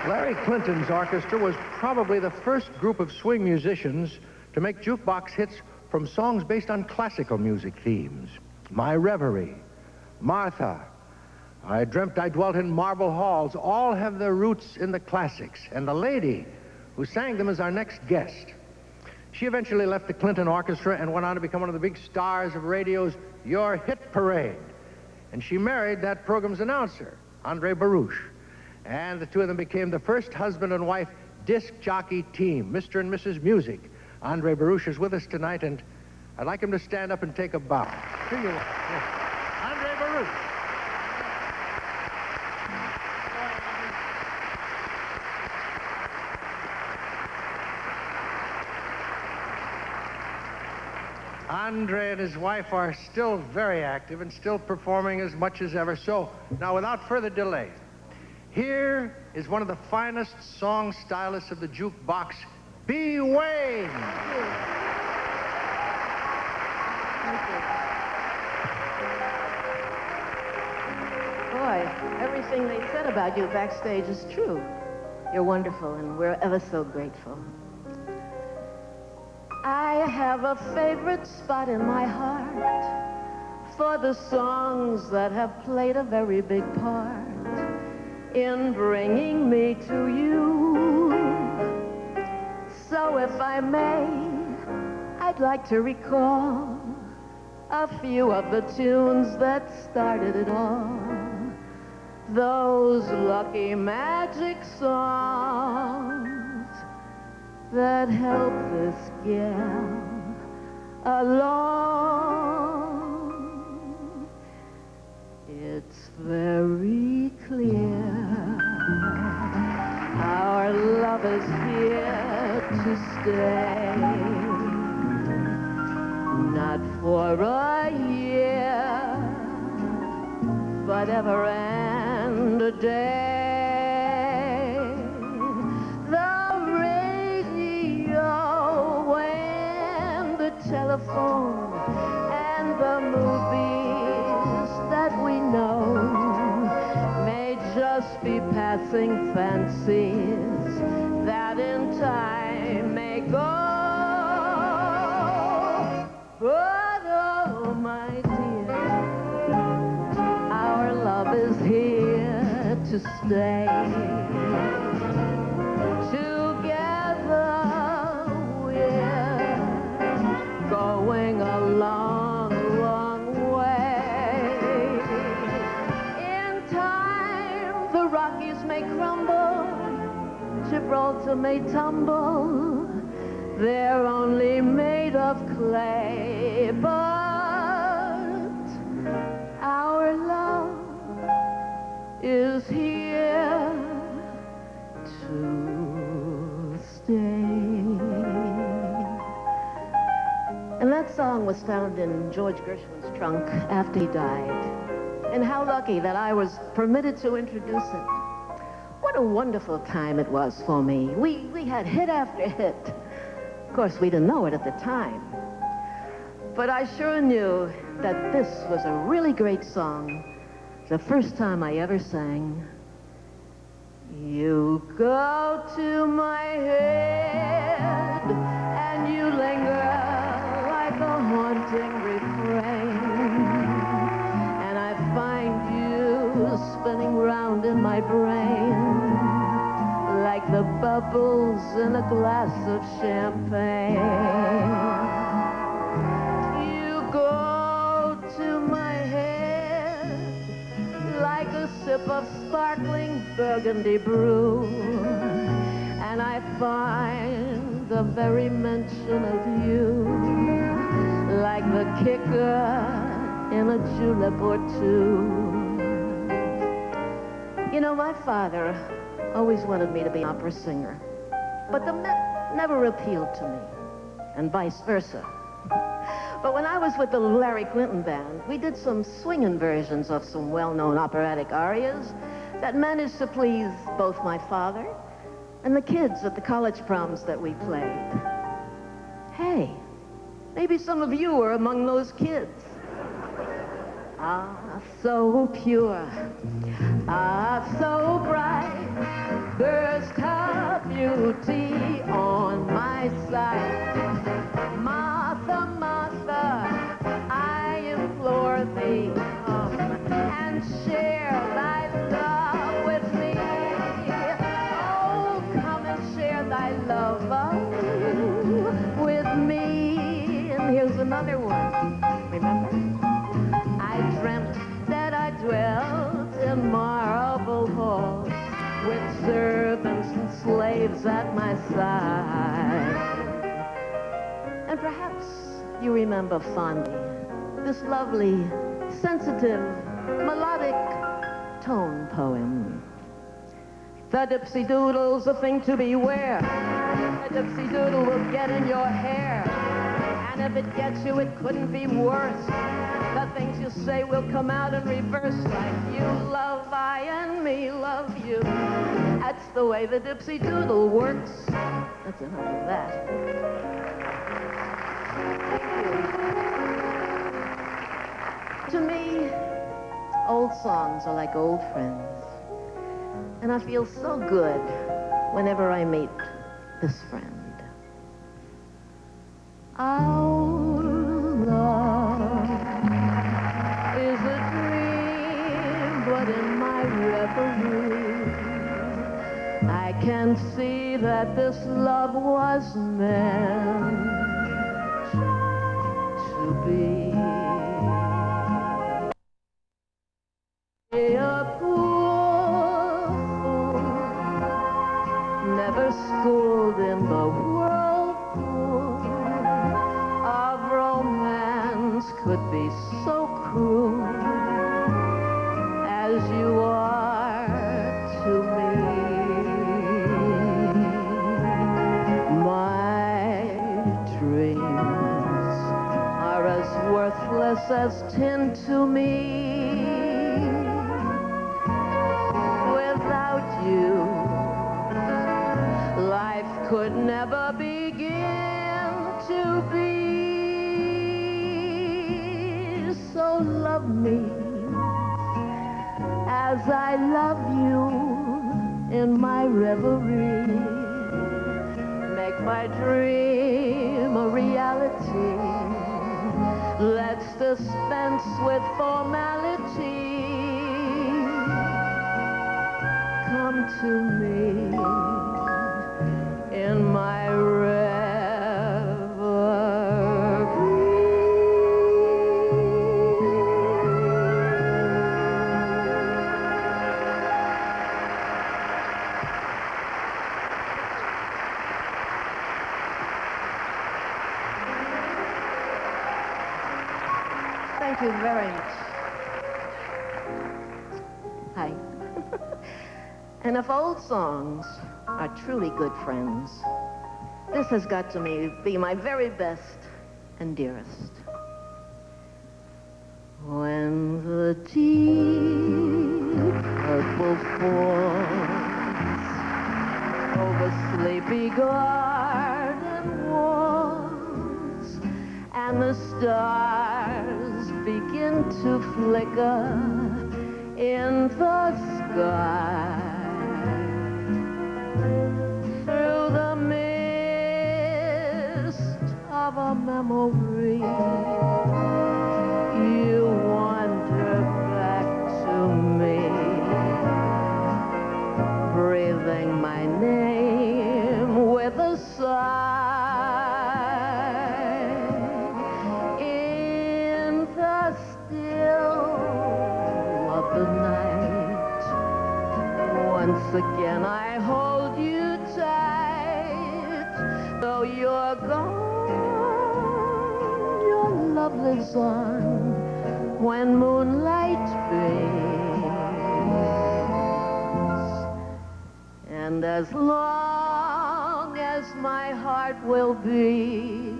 Larry Clinton's orchestra was probably the first group of swing musicians to make jukebox hits from songs based on classical music themes. My Reverie, Martha, I Dreamt I Dwelt in Marble Halls, all have their roots in the classics. And the lady who sang them is our next guest. She eventually left the Clinton Orchestra and went on to become one of the big stars of radio's Your Hit Parade. And she married that program's announcer, Andre Baruch. And the two of them became the first husband and wife disc jockey team, Mr. and Mrs. Music. Andre Baruch is with us tonight, and I'd like him to stand up and take a bow. Here you are. Yes. Andre Baruch. Andre and his wife are still very active and still performing as much as ever. So, now without further delay, here is one of the finest song stylists of the jukebox, Bea Wain. Boy, everything they said about you backstage is true. You're wonderful, and we're ever so grateful. I have a favorite spot in my heart for the songs that have played a very big part in bringing me to you. So if I may, I'd like to recall a few of the tunes that started it all. Those lucky magic songs that helped this gal along. It's very clear our love is here to stay, not for a year, but ever and a day. The radio and the telephone and the movies that we know may just be passing fancies that in time may go. But oh my dear, our love is here to stay. Together we're going a long, long way. In time the Rockies may crumble, Gibraltar may tumble, they're only made of clay, but our love is here to stay. And that song was found in George Gershwin's trunk after he died. And how lucky that I was permitted to introduce it. What a wonderful time it was for me. We had hit after hit. Of course, we didn't know it at the time. But I sure knew that this was a really great song. The first time I ever sang. You go to my head and you linger like a haunting refrain. And I find you spinning round in my brain like the bubbles in a glass of champagne. You go to my head like a sip of sparkling burgundy brew, and I find the very mention of you like the kicker in a julep or two. You know, my father always wanted me to be an opera singer, but the Met never appealed to me, and vice versa. But when I was with the Larry Clinton band, we did some swinging versions of some well-known operatic arias that managed to please both my father and the kids at the college proms that we played. Hey, maybe some of you were among those kids. Ah, so pure, ah, so bright, burst duty on my side. Martha, Martha, I implore thee, come and share thy love with me. Oh, come and share thy love with me. And here's another one. Remember? I dreamt that I dwelt in marble halls with servants and slaves at my side. And perhaps you remember fondly this lovely, sensitive, melodic tone poem. The dipsy-doodle's a thing to beware. A dipsy-doodle will get in your hair. And if it gets you, it couldn't be worse. The things you say will come out in reverse, like you love I and me love you. That's the way the dipsy-doodle works. That's enough of that. Thank you. To me, old songs are like old friends. And I feel so good whenever I meet this friend. Our love is a dream, but in my reverie, I can see that this love was meant to be. A poor fool, never schooled in the whirlpool of romance, could be so cruel as you are to me. My dreams are as worthless as tin to me. Without you, life could never begin to be. So love me as I love you in my reverie. Make my dream a reality. Let's dispense with formality. Come to me in my Thank you very much. Hi. And if old songs are truly good friends, this has got to be my very best and dearest. When the deep purple falls over sleepy garden walls, and the stars begin to flicker in the sky, through the mist of a memory, you wander back to me, breathing my name with a sigh. In the still of the night, once again I hold you tight. Though you're gone, your love lives on when moonlight beams. And as long as my heart will beat,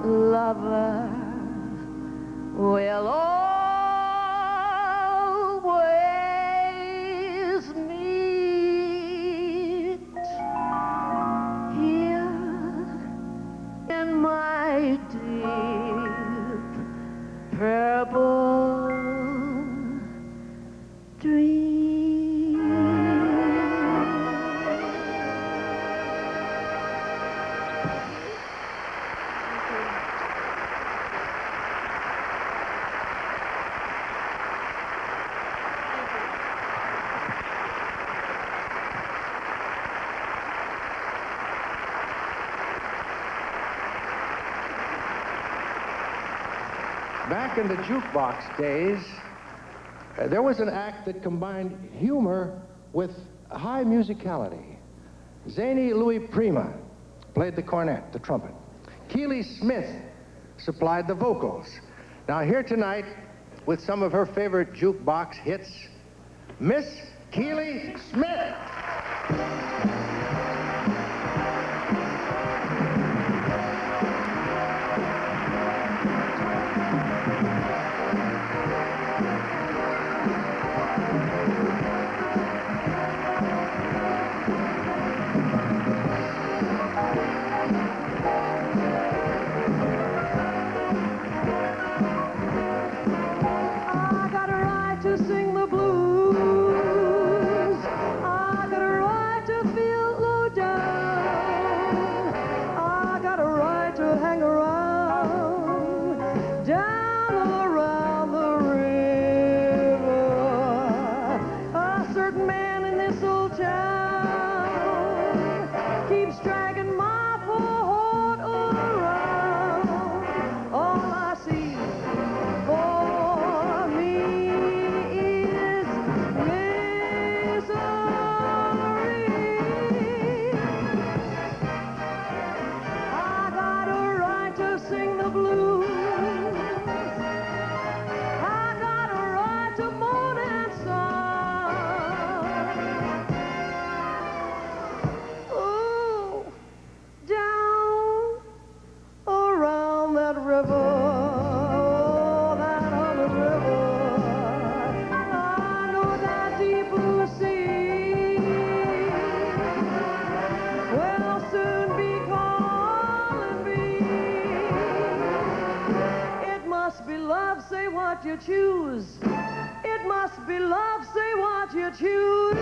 lover will always meet here in my deep purple dream. Back in the jukebox days, there was an act that combined humor with high musicality. Zany Louis Prima played the cornet, the trumpet. Keely Smith supplied the vocals. Now here tonight, with some of her favorite jukebox hits, Miss Keely Smith. You choose. It must be love, say what you choose.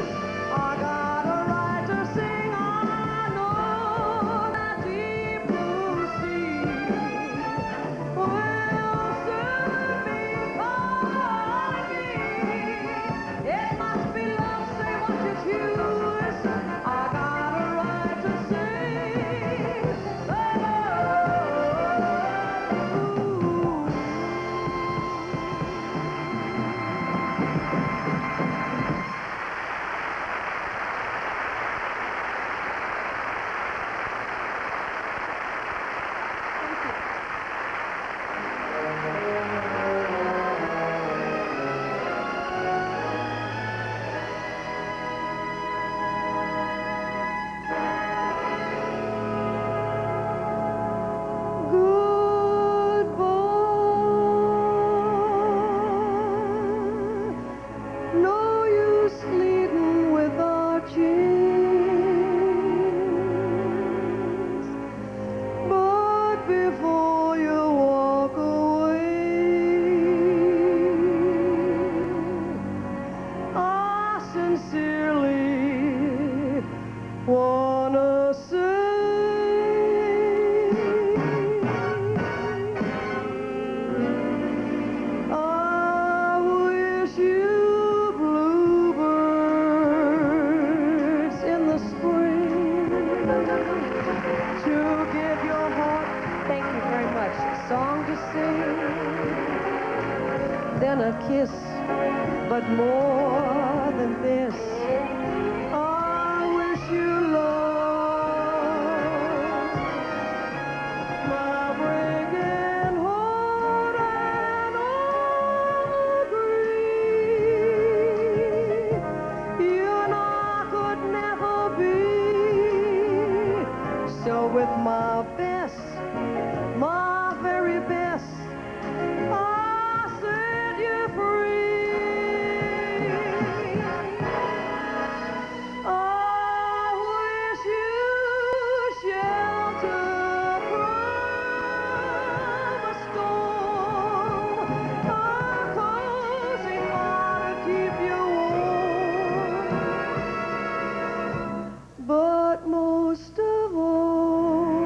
I got a right to sing, I know that deep blue sea will soon be calling me. It must be love, say what you choose. I got a right to sing. Oh. Then a kiss, but more than this, I wish you love, my breaking heart and all grief. You and I could never be, so with my best, my very best, but most of all,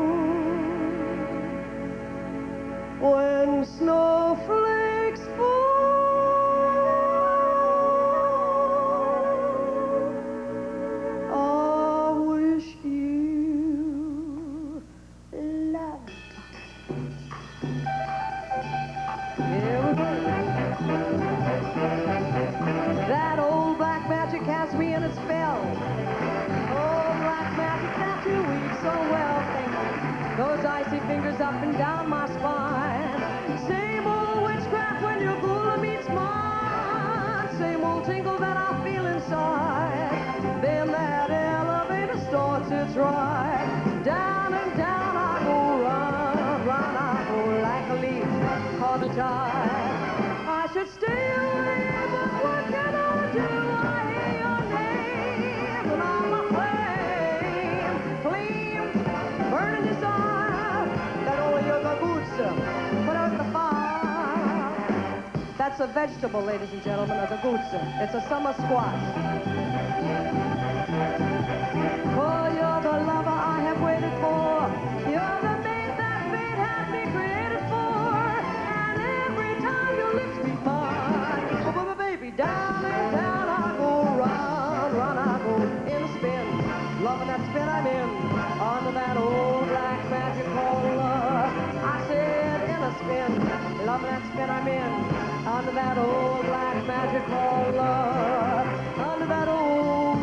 spell. Oh, black magic that you weave so well, thank you. Those icy fingers up and down my spine. Same old witchcraft when your gula meets mine. Same old tingle that I feel inside. Then that elevator starts its ride. Down and down I go, run, run, I go like a leaf caught the tide. I should stay away, but what can I do? I hear your name, and I'm a flame, burning desire, that only you're the boots put out the fire. That's a vegetable, ladies and gentlemen, a gagutsa. It's a summer squash. Oh, you're the lover I have waited for. You're the mate that fate had me created for. And every time your lips meet mine, oh, baby, down and down I go, run, run, I go, in a spin. Loving that spin I'm in, under that old black magic called love. I said in a spin, loving that spin I'm in, under that old black magic called love. Under that old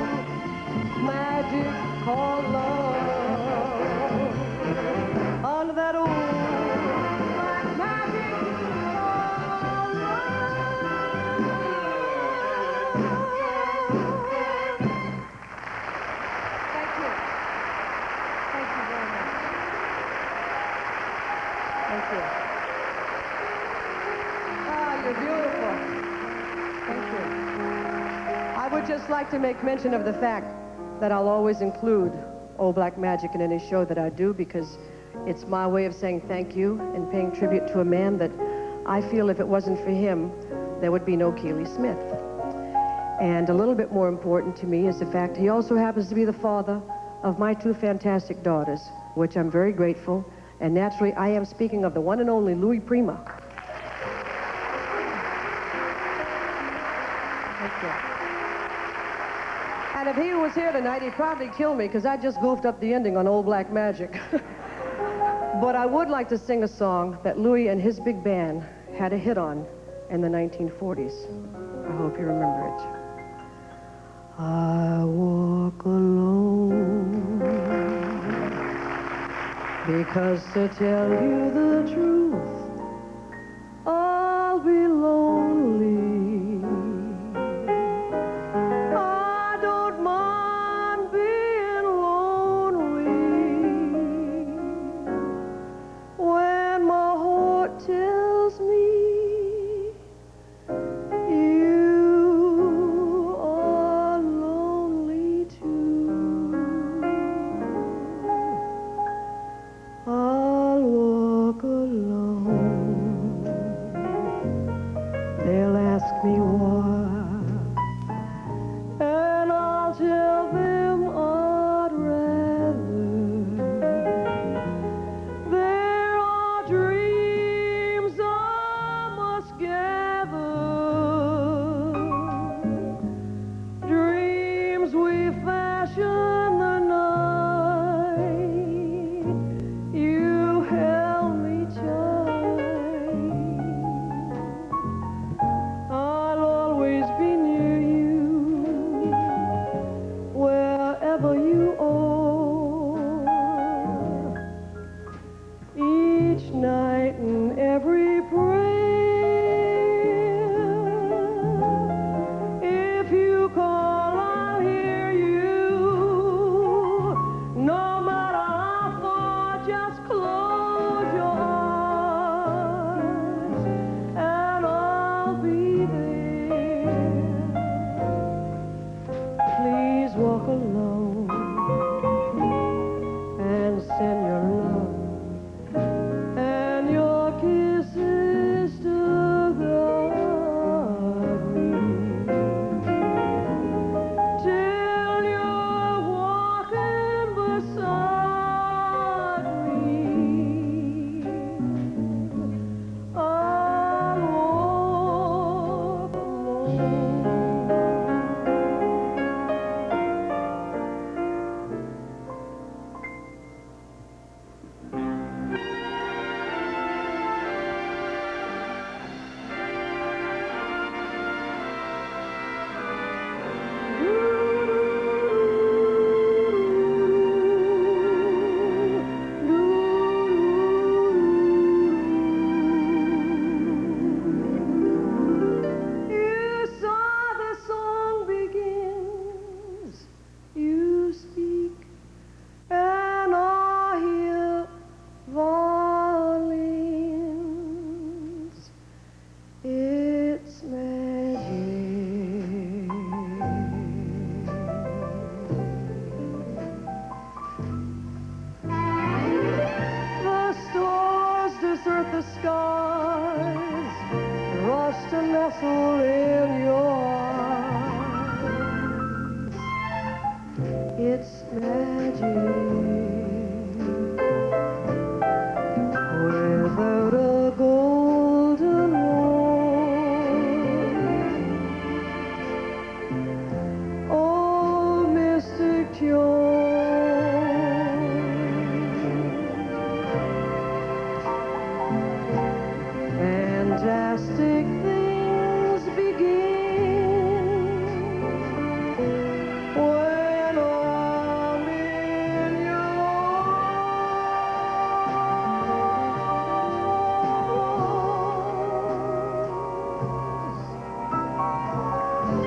magic called love. Under that old black magic called love. Thank you. Thank you very much. Thank you. Ah, you're beautiful. Thank you. I would just like to make mention of the fact that I'll always include Old Black Magic in any show that I do, because it's my way of saying thank you and paying tribute to a man that I feel if it wasn't for him, there would be no Keely Smith. And a little bit more important to me is the fact he also happens to be the father of my two fantastic daughters, which I'm very grateful. And naturally, I am speaking of the one and only Louis Prima. Thank you. And if he was here tonight, he'd probably kill me, because I just goofed up the ending on Old Black Magic. But I would like to sing a song that Louis and his big band had a hit on in the 1940s. I hope you remember it. I walk alone, because to tell you the truth, I'll be lonely. If you call, I'll hear you. It's magic without a golden rose. Oh, mystic joy. Fantastic things begin when I'm in your arms.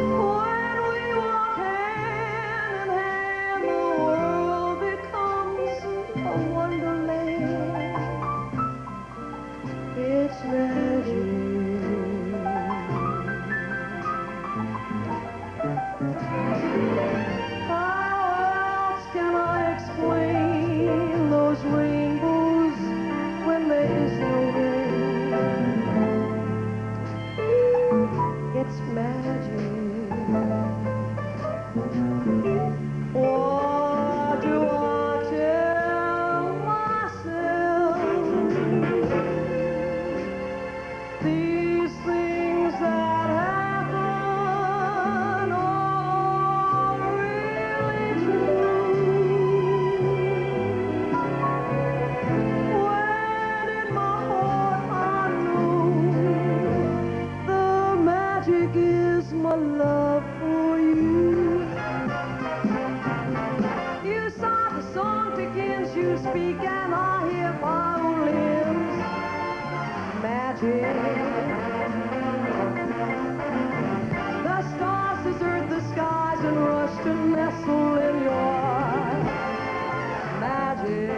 When we walk hand in hand, the world becomes a wonderland. It's magic. How else can I explain those rainbows when there is no rain? It's magic. What do I tell myself? These things that happen are really true. When in my heart I know the magic is my love for you. You sigh the song begins, you speak, and I hear violins. Magic. The stars desert the skies and rush to nestle in your eyes. Magic.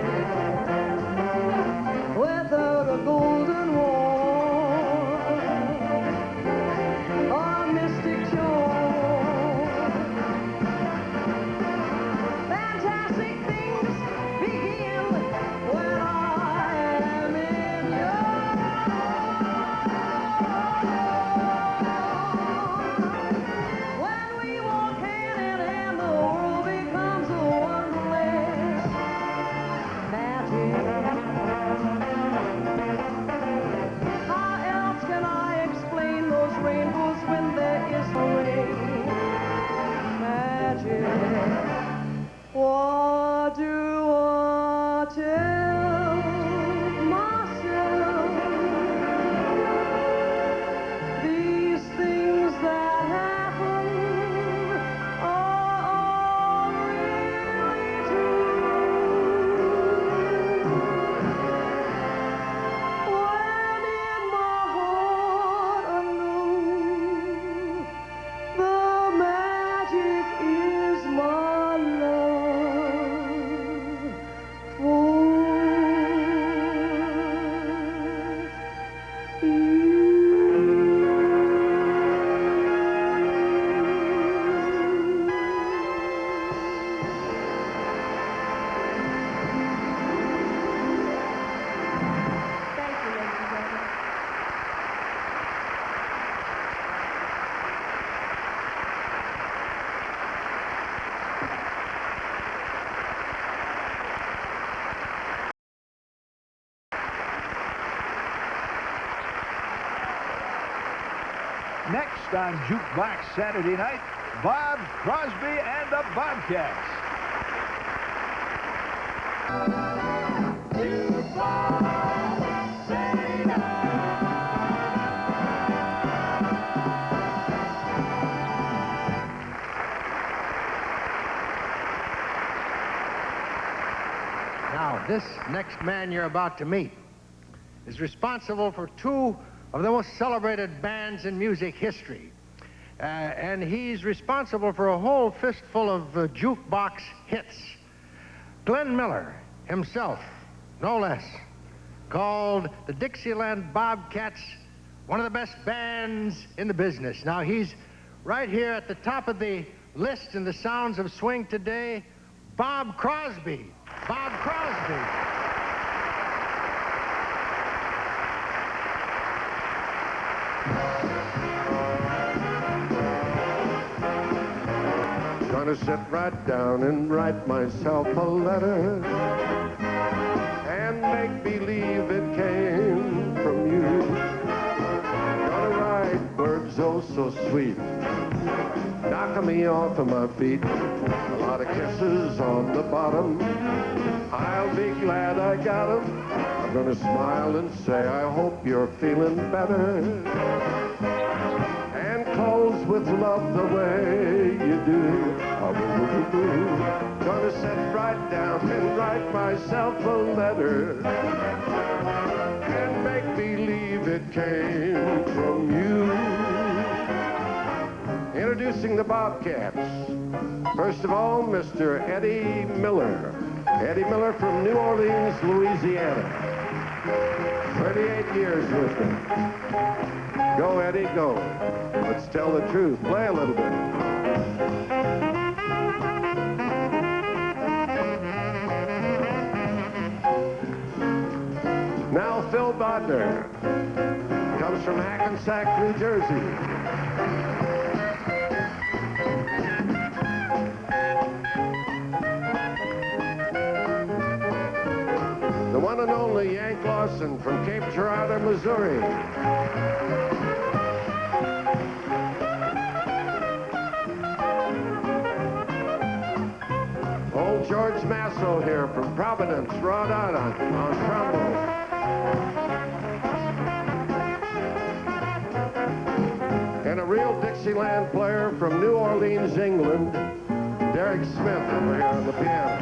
Without a golden wall, a mystic shore. Fantastic things begin when I am in your when we walk hand in hand, the world becomes a wonderland. Magic. How else can I explain those rainbows when there is no rain? Magic. What do I tell myself? These things that happen are really true. When in my heart I know the magic is my love for Thank you, ladies and gentlemen. Next on Jukebox Saturday Night, Bob Crosby and the Bobcats. Now, this next man you're about to meet is responsible for two of the most celebrated bands in music history. And he's responsible for a whole fistful of jukebox hits. Glenn Miller himself, no less, called the Dixieland Bobcats one of the best bands in the business. Now, he's right here at the top of the list in the sounds of swing today, Bob Crosby. Bob Crosby. Gonna Gonna sit right down and write myself a letter and make believe it came from you. Gonna write words oh so sweet, knocking me off of my feet. A lot of kisses on the bottom. I'll be glad I got 'em. I'm gonna smile and say I hope you're feeling better, and close with love the way you do. Gonna sit right down and write myself a letter and make believe it came from you. Introducing the Bobcats. First of all, Mr. Eddie Miller. Eddie Miller from New Orleans, Louisiana. 38 years with me. Go, Eddie, go. Let's tell the truth. Play a little bit. Now, Phil Bodner. Comes from Hackensack, New Jersey. The one and only Yank Lawson from Cape Girardeau, Missouri. Old George Masso here from Providence, Rhode Island, on trombone. And a real Dixieland player from New Orleans, England, Derek Smith over here on the piano.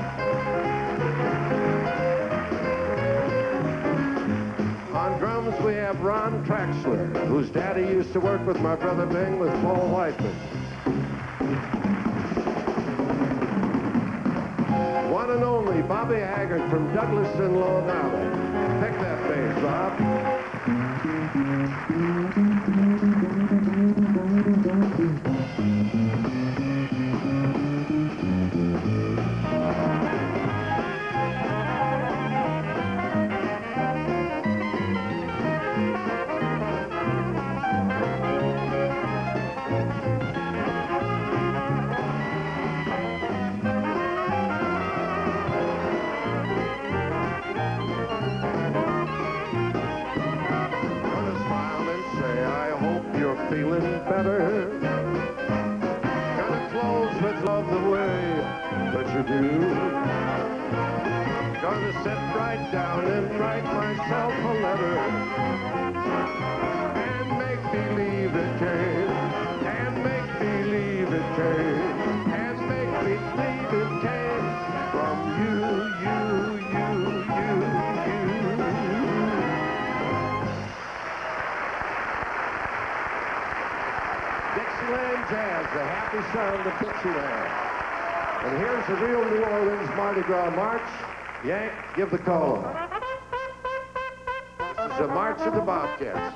On drums, we have Ron Traxler, whose daddy used to work with my brother Bing with Paul Whiteman. One and only Bobby Haggert from Douglas in Long Island. Pick that bass, Bob. Feeling better. Gonna close with love the way that you do. Gonna sit right down and write myself a letter and make believe it came, and make believe it came, and make believe it came from you. Dixieland Jazz, the happy sound of Dixieland. And here's the real New Orleans Mardi Gras march. Yank, give the call on. This is the March of the Bobcats.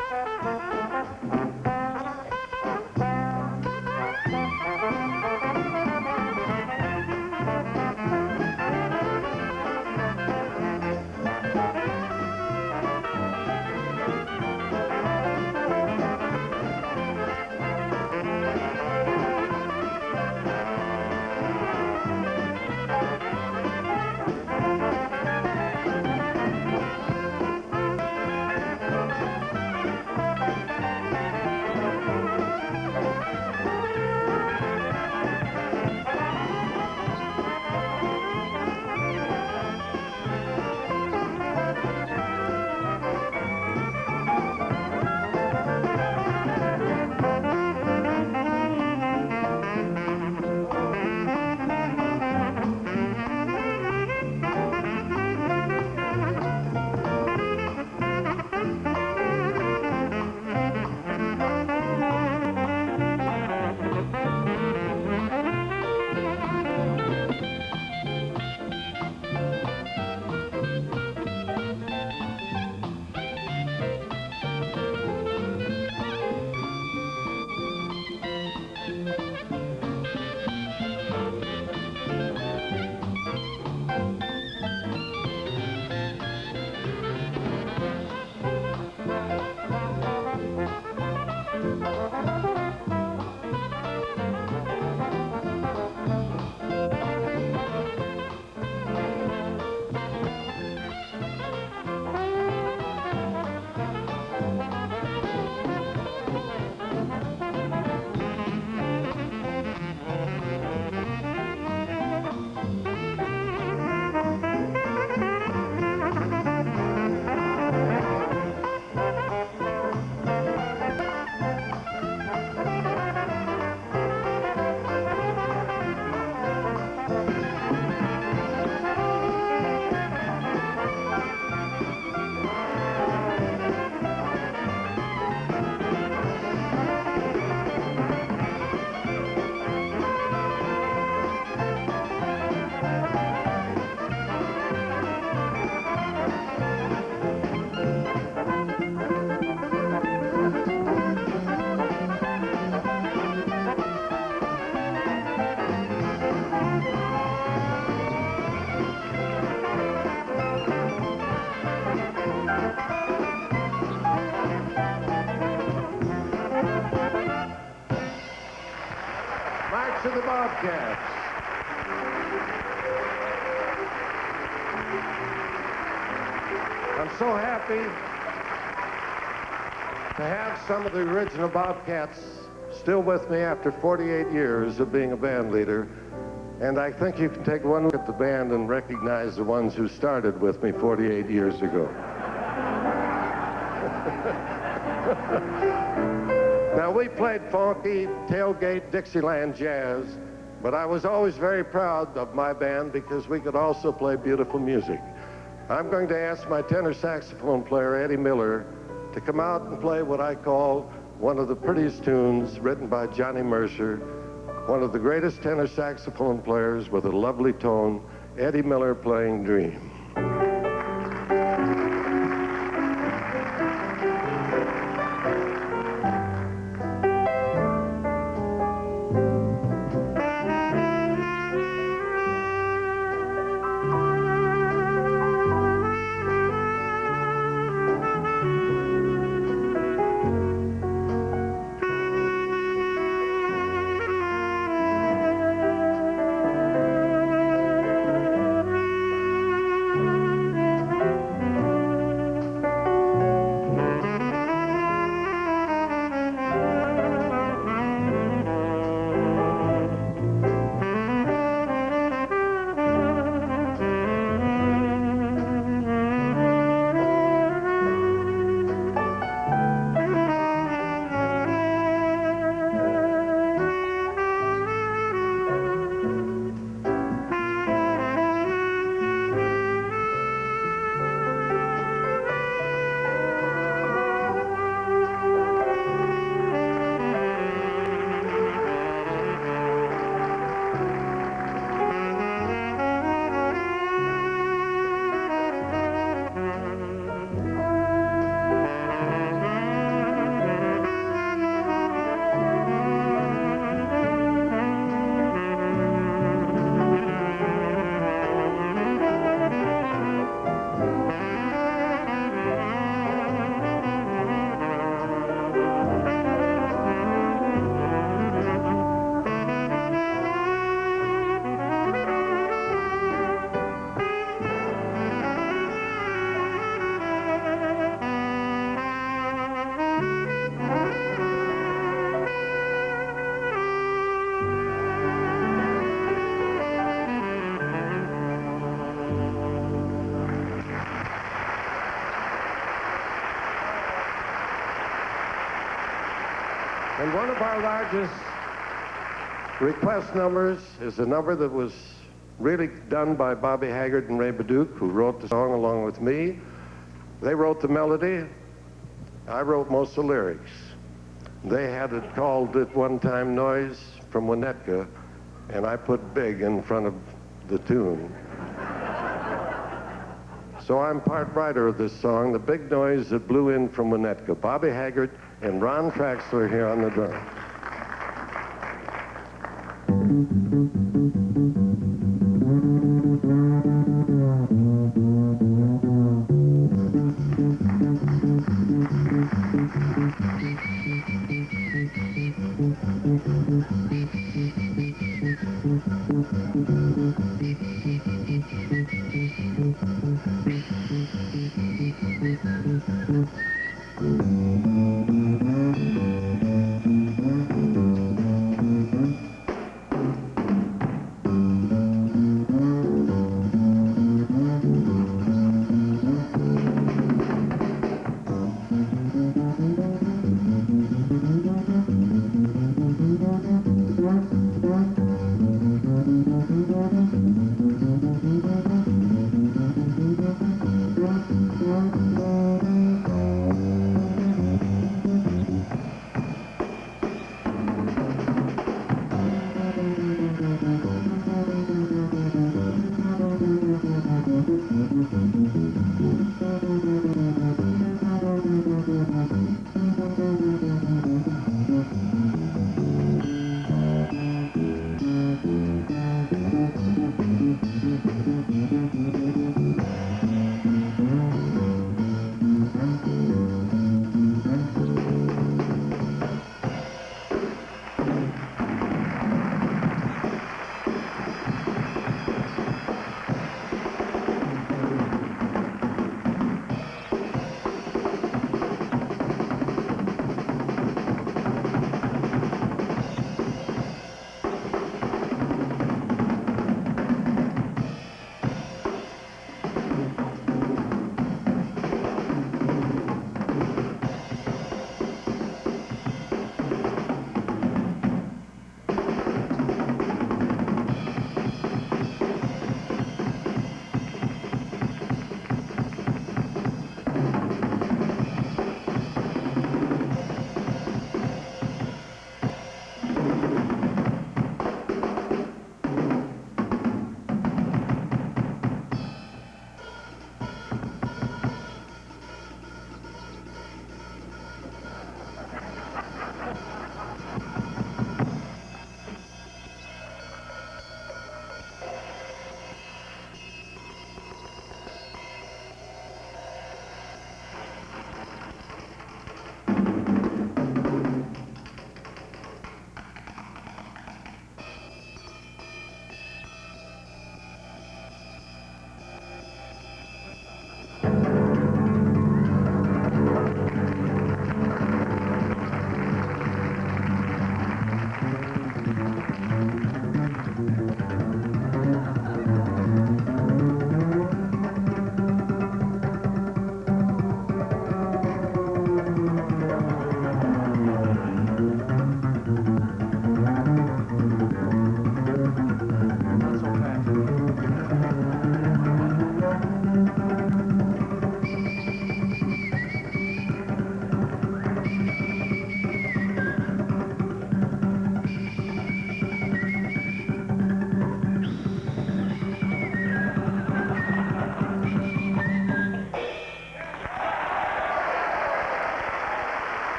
Bobcats. I'm so happy to have some of the original Bobcats still with me after 48 years of being a band leader. And I think you can take one look at the band and recognize the ones who started with me 48 years ago. Now, we played funky, tailgate, Dixieland jazz, but I was always very proud of my band because we could also play beautiful music. I'm going to ask my tenor saxophone player, Eddie Miller, to come out and play what I call one of the prettiest tunes written by Johnny Mercer, one of the greatest tenor saxophone players with a lovely tone, Eddie Miller playing Dream. And one of our largest request numbers is a number that was really done by Bobby Haggert and Ray Baduke, who wrote the song along with me. They wrote the melody. I wrote most of the lyrics. They had it called at one time Noise from Winnetka, and I put big in front of the tune. So I'm part writer of this song, The Big Noise That Blew In from Winnetka. Bobby Haggert and Ron Traxler here on the drums.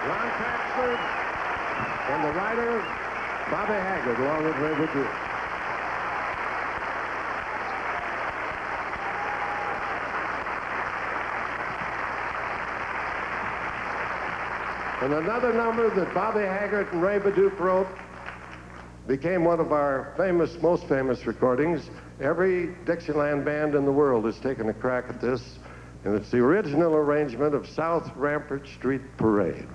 Ron Traxler, and the writer, Bobby Haggert, along with Ray Badu. And another number that Bobby Haggert and Ray Badu wrote became one of our most famous recordings. Every Dixieland band in the world has taken a crack at this, and it's the original arrangement of South Rampart Street Parade.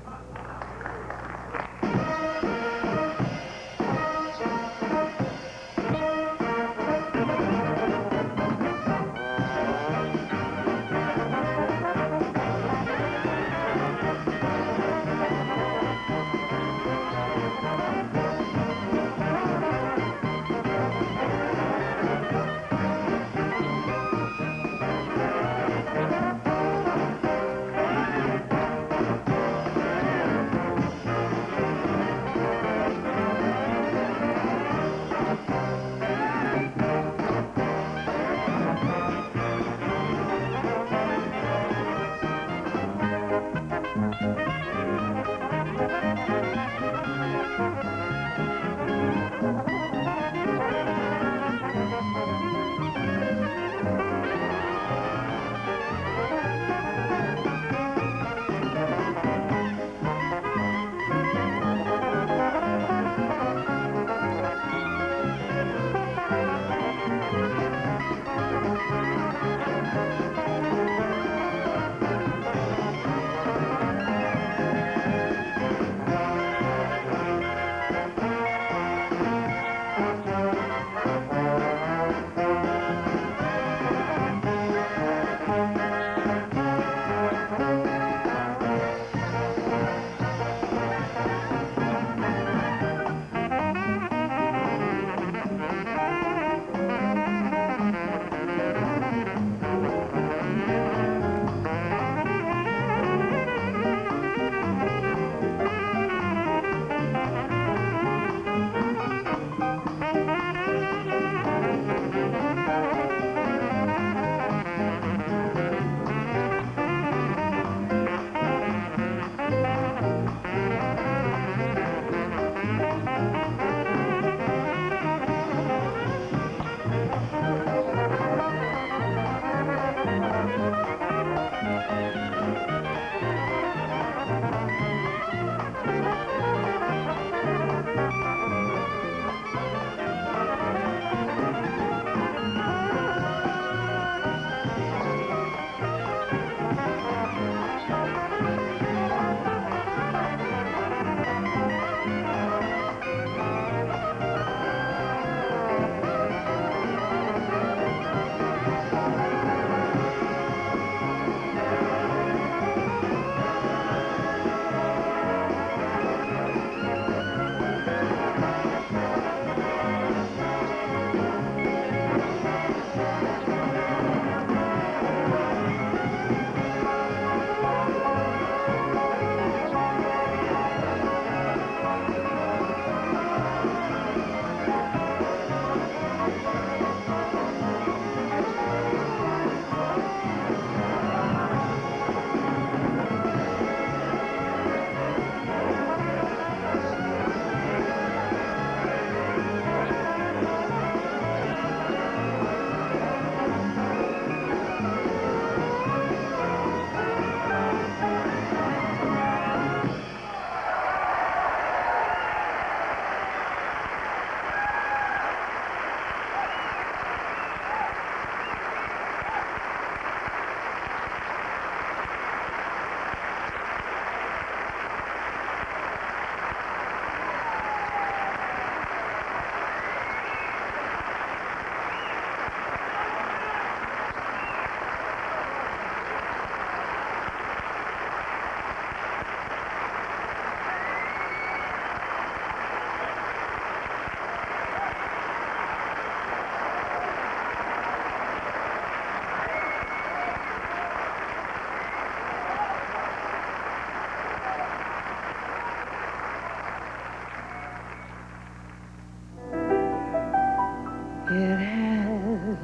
It had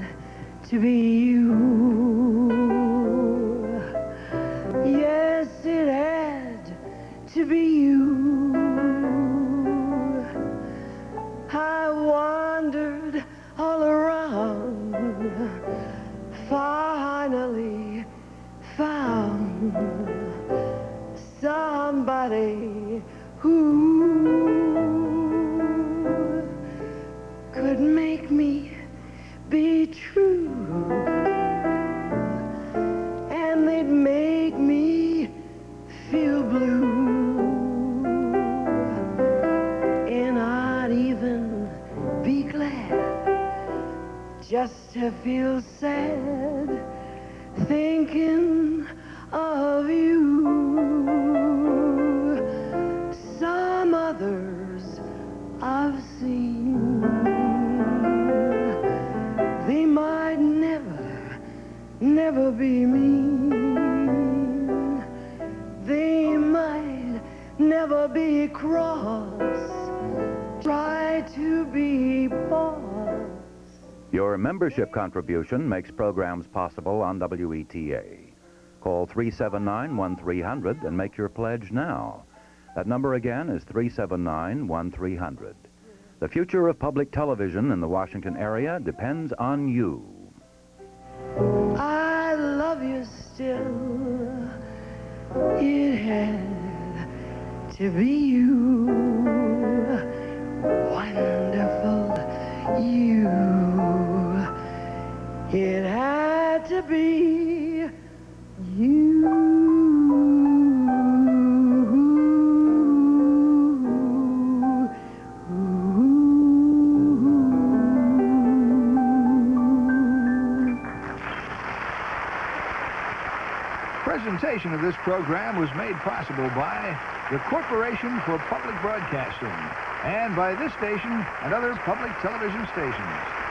to be you. Yes, it had to be you. I wandered all around, finally found somebody who could make me be true, and they'd make me feel blue, and I'd even be glad just to feel sad thinking of you. Some others I've seen, they might never be mean. They might never be cross, try to be boss. Your membership contribution makes programs possible on WETA. Call 379-1300 and make your pledge now. That number again is 379-1300. The future of public television in the Washington area depends on you. I love you still. It had to be you. Wonderful you. It had to be you. Presentation of this program was made possible by the Corporation for Public Broadcasting and by this station and other public television stations.